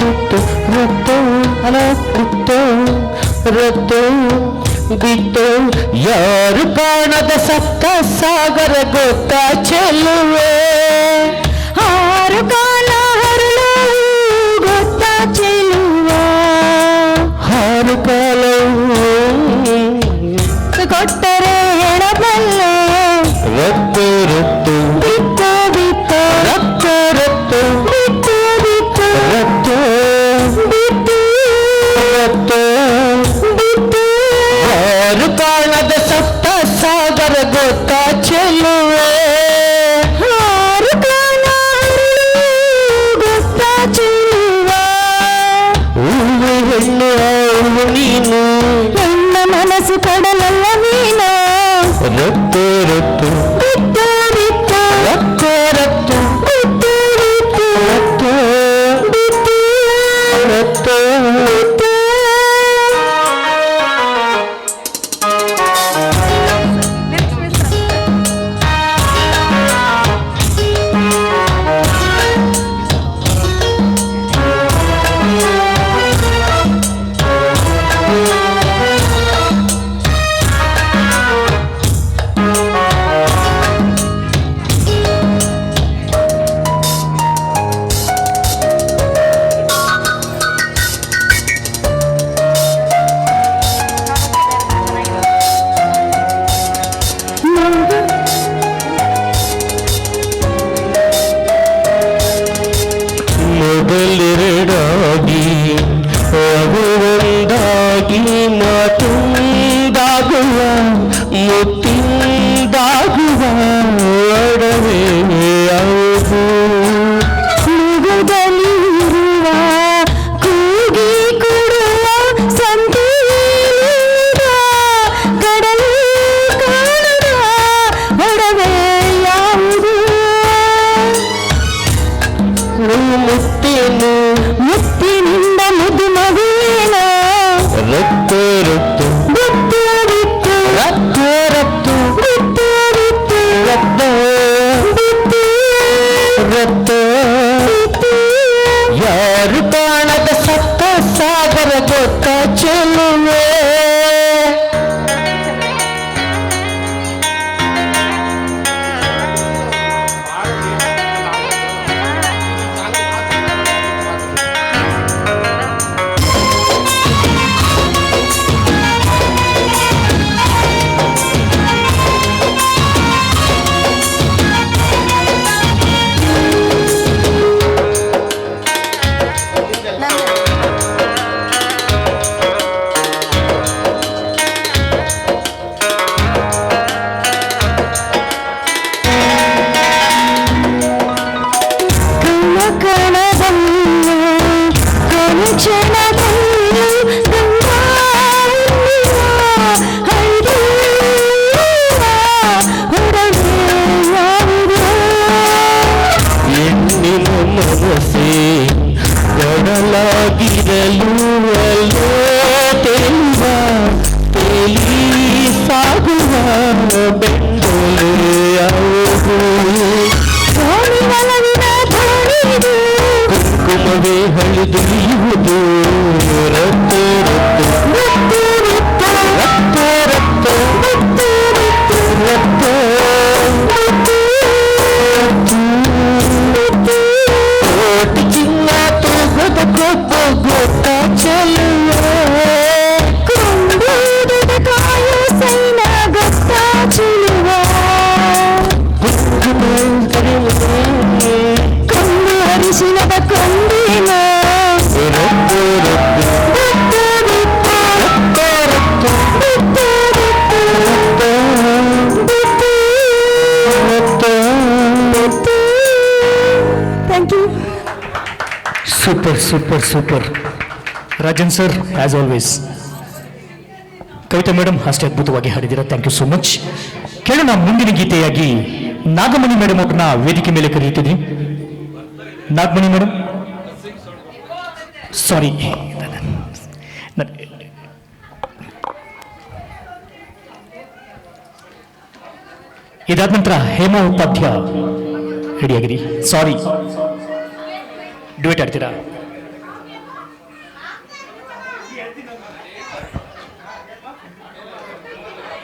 ಬಿಟ್ಟು ರತ್ತು ಅಲ ಬಿಟ್ಟು ರತ್ತು ಬಿಟ್ಟು ಯಾರು ಕಾಣದ ಸಪ್ತ ಸಾಗರ ಗೊತ್ತಾ ಚೆಲ್ಲುವೆ ಹಾರು ಕಾಲ ಹರಳು ಗೊತ್ತಾ ಚೆಲ್ಲುವ ಹಾರು ಕಾಲವು ಕೊಟ್ಟರೆ ಹೇಳಬಲ್ಲೆ ರತ್ತು ರತ್ತು ಬಿತ್ತು ಬಿತ್ತು ರತ್ತು ರತ್ತು ಬಿತ್ತು ಬಿತ್ತು ರತ್ತು ಬಿತ್ತು ರತ್ತು ಬಿತ್ತು ಯಾರು ಕಾಣದ ಸಪ್ತ ಸಾಗರ ಗೊತ್ತಾ ಚೆಲ್ಲುವೆ ಹಾರು ಕಾಲ ಹರಳು ಗೊತ್ತಾ ಚೆಲ್ಲುವ ಹೂವು ಹೆಣ್ಣು ಹೂವು ನೀನು ನನ್ನ ಮನಸ್ಸು ಕಡಲಲ್ಲ ನೀನು ರತ್ತು ರತ್ತು ಬಿತ್ತು ಬಿತ್ತು ರತ್ತು ರತ್ತು ಬಿತ್ತು ಬಿತ್ತು ರತ್ತು ಬಿತ್ತು ರತ್ತು ಬಿತ್ತು ಮೊದಲೆರಡಾಗಿ ಅವು ಒಂದಾಗಿ ಮಾತುಂದಾಗುವ ಮುತ್ತಿಂದಾಗುವ ಒಡವೆ ಯಾವುದು ಮುಗುದಲ್ಲಿರುವ ಕೂಗಿ ಕೊಡುವ ಸಂತೀರ ಕಡಲು ಕಾಣದ ಒಡವೆ ಯಾವುದು ಮುತ್ತೇನು ಮುತ್ತಿನಿಂದ ಮುದ್ದು ಮಗುವಿನ ರತ್ತು ರತ್ತು ಬಿತ್ತು ಬಿತ್ತು ರತ್ತು ರತ್ತು ಬಿತ್ತು ಬಿತ್ತು ರತ್ತು ಬಿತ್ತು ರತ್ತು ಬಿತ್ತು ಯಾರು ಕಾಣದ ಸಪ್ತ ಸಾಗರ ಗೊತ್ತಾ ಚೆಲ್ಲುವೆ ಕಣದಲ್ಲೂ ಕಣಚಣದಲ್ಲೂ ಗಂಗಾವಲ್ಲಿಯ ಹರಿಯುವ ಹೊರಗೆ ಯಾವುದು ಹೆಣ್ಣಿನ ಮನಸ್ಸೇ ಒಡಲಾಗಿರಲು ಅಲ್ಲೋ ತೆಲುವ ತೇಲಿ ಸಾಗುವ ಬೆಂಡಲು ಯಾವುದು ಧೋಣಿ ಒಲವಿನ ಧೋಣಿದು ಕುಂಕುಮವೇ ಹಳಿದುಳಿಯುವುದು ರತ್ತು ರತ್ತು ಬಿತ್ತು ಬಿತ್ತು ರತ್ತು ರತ್ತು ಬಿತ್ತು ಬಿತ್ತು ರತ್ತು ಬಿತ್ತು ಕೋಟಿ ಚಿನ್ನ ತೂಗದ ಕೊಬ್ಬು ಗೊತ್ತ ಚೆಲ್ಲುವೆ ಕೊಂಡೂರದ ಕಾಯು ಸೈನ ಗೊತ್ತಾ ಚೆಲುವ ಕೊಂಡು ಹರಿಶಿನದ ಕೊಂಡಿನ ರತ್ತು ರತ್ತು ಬಿತ್ತು ಬಿತ್ತು ರತ್ತು ರತ್ತು ಬಿತ್ತು ಬಿತ್ತು ಬಿತ್ತು thank you super super super Rajan sir as always. Kavita madam ಅಷ್ಟೇ ಅದ್ಭುತವಾಗಿ ಹಾಡಿದ್ದೀರಾ. Thank you so much. ಕೇಳೋಣ ಮುಂದಿನ ಗೀತೆಯಾಗಿ ನಾಗಮಣಿ ಮೇಡಮ್ ಅವ್ರನ್ನ ವೇದಿಕೆ ಮೇಲೆ ಕರೆಯುತ್ತಿದ್ವಿ. ನಾಗಮಣಿ ಮೇಡಮ್, ಸಾರಿ, ಇದಾದ ನಂತರ ಹೇಮಾ ಉಪಾಧ್ಯ ರೆಡಿಯಾಗಿರಿ. ಸಾರಿ, ಡ್ಯೂಯೇಟ್ ಆಡ್ತೀರಾ?